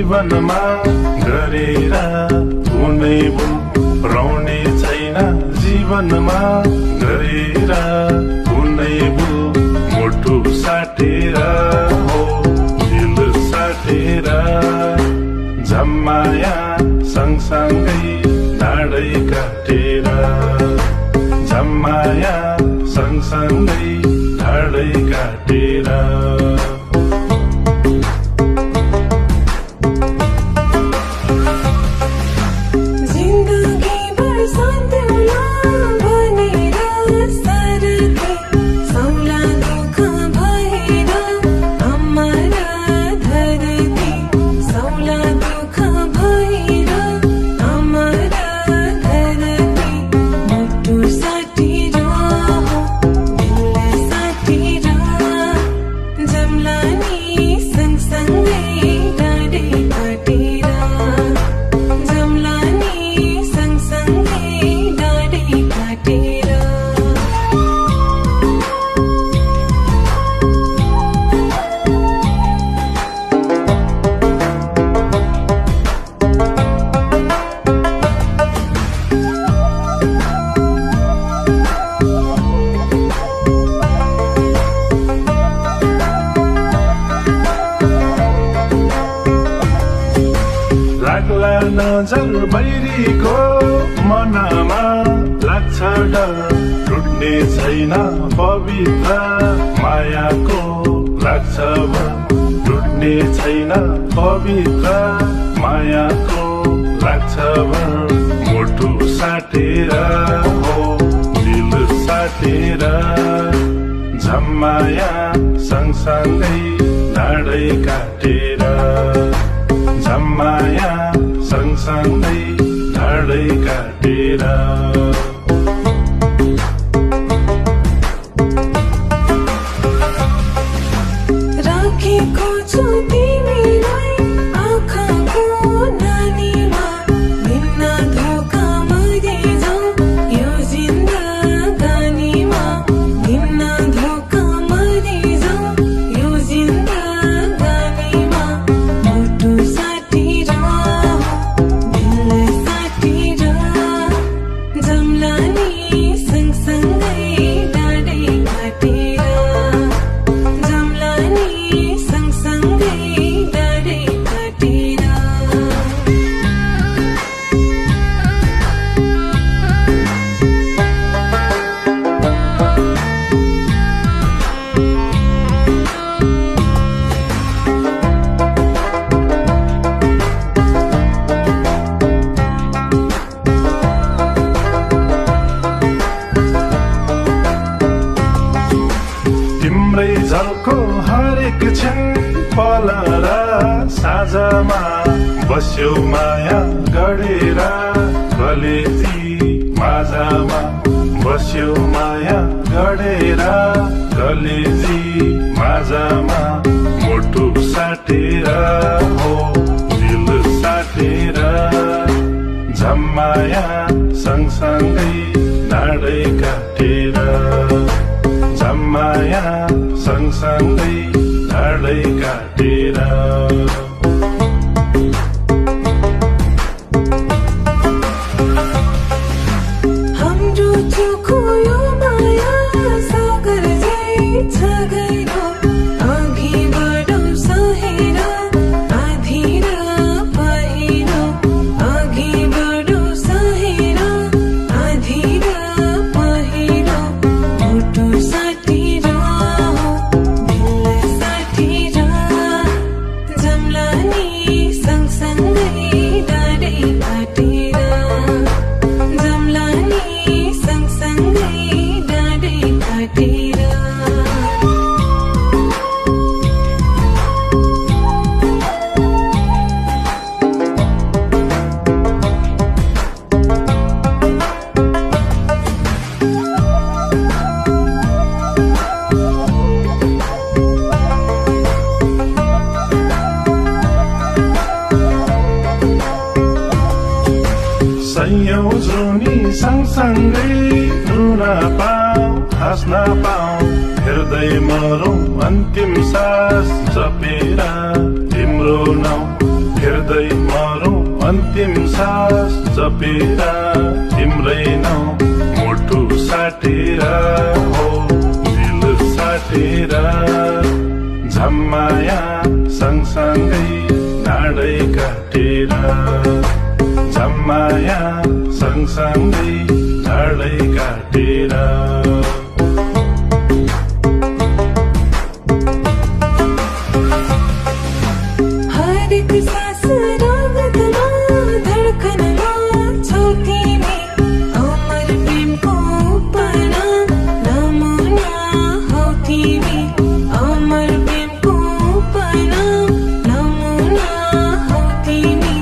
जीवनमा गरेर कुनै भुल रहने छैन जीवनमा गरेर कुनै भुल मुटु साटेर हो दिल साटेर झम्माया सँगसँगै ढाडै काटेर झम्माया सँगसँगै ढाडै काटेर लाग्ला नजर बैरीको मनमा लाग्छ डर टुट्ने छैन पवित्र मायाको लाग्छ टुट्ने छैन पवित्र मायाको लाग्छ मुटु साटेर हो दिल साटेर झम्माया सँगसँगै ढाडै काटेर झम्माया सँगसँगै ढाडै काटेर राखेको छु तिमीलाई आँखाको नानीमा भिन्न धोका मरि जाऊ यो जिन्दगानीमा भिन्न धोका मरि जाऊ यो जिन्दगानीमा मुटु साटेर दिल साटेर जम्ला नि सँगसँगै ढाडै काटेर जम्ला नि सँगसँगै ढाडै काटेर तिम्रै झल्को हरेक क्षण पल र साँझमा बस्यो माया गढेर कलेजी माझमा बस्यो माया गढेर कलेजी माझमा मुटु साटेर हो दिल साटेर झम्माया सँगसँगै ढाडै काटेर झम्माया सँगसँगै ढाडै काटेर हाम्रो चोखो यो माया सागर झै छ गहिरो अघि बढौँ सहेर आधी र पहिरो अघि बढौँ सहेर आधी र पहिरो मुटु साटेर दिल साटेर जम्ला नि सँगसँगै ढाडै काटेर जम्ला नि सँगसँगै ढाडै काटेर सयौं जुनी सँगसँगै रुन पाऊ हाँस्न पाऊ हेर्दै मरौं अन्तिम सास जपेर तिम्रो नाउँ हेर्दै मरौं अन्तिम सास जपेर तिम्रै नाउँ मुटु साटेर हो दिल साटेर झम्माया सँगसँगै नाडै काटेर झम्माया सँगसँगै नाडै काटेर हरेक सास रगतमा धड्कनमा छौ तिमी अमर प्रेमको उपना नमुना हौ तिमी अमर प्रेमको उपना नमुना हौ तिमी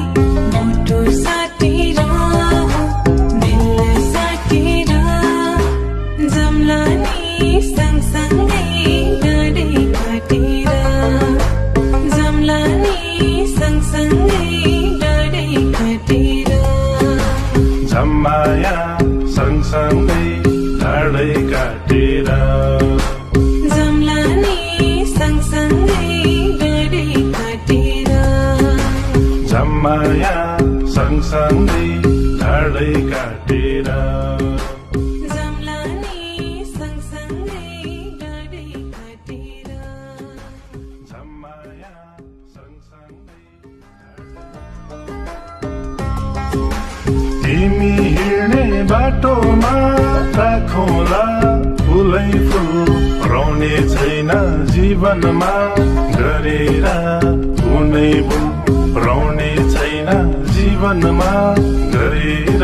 मुटु साटेर दिल साटेर जम्ला नि सँगसँगै डाँडै काटेर जम्ला नि सँगसँगै डाँडै काटेर झम्माया सँगसँगै डाँडै काटेर जम्ला नि सँगसँगै डाँडै काटेर झम्माया सँगसँगै डाँडै काटेर जम्ला नि सँगसँगै डाँडै काटेर झम्माया सँगसँगै तिमी हिँड्ने बाटोमा राखौँला फुलै फुल रहने छैन जीवनमा गरेर कुनै भुल रहने छैन जीवनमा गरेर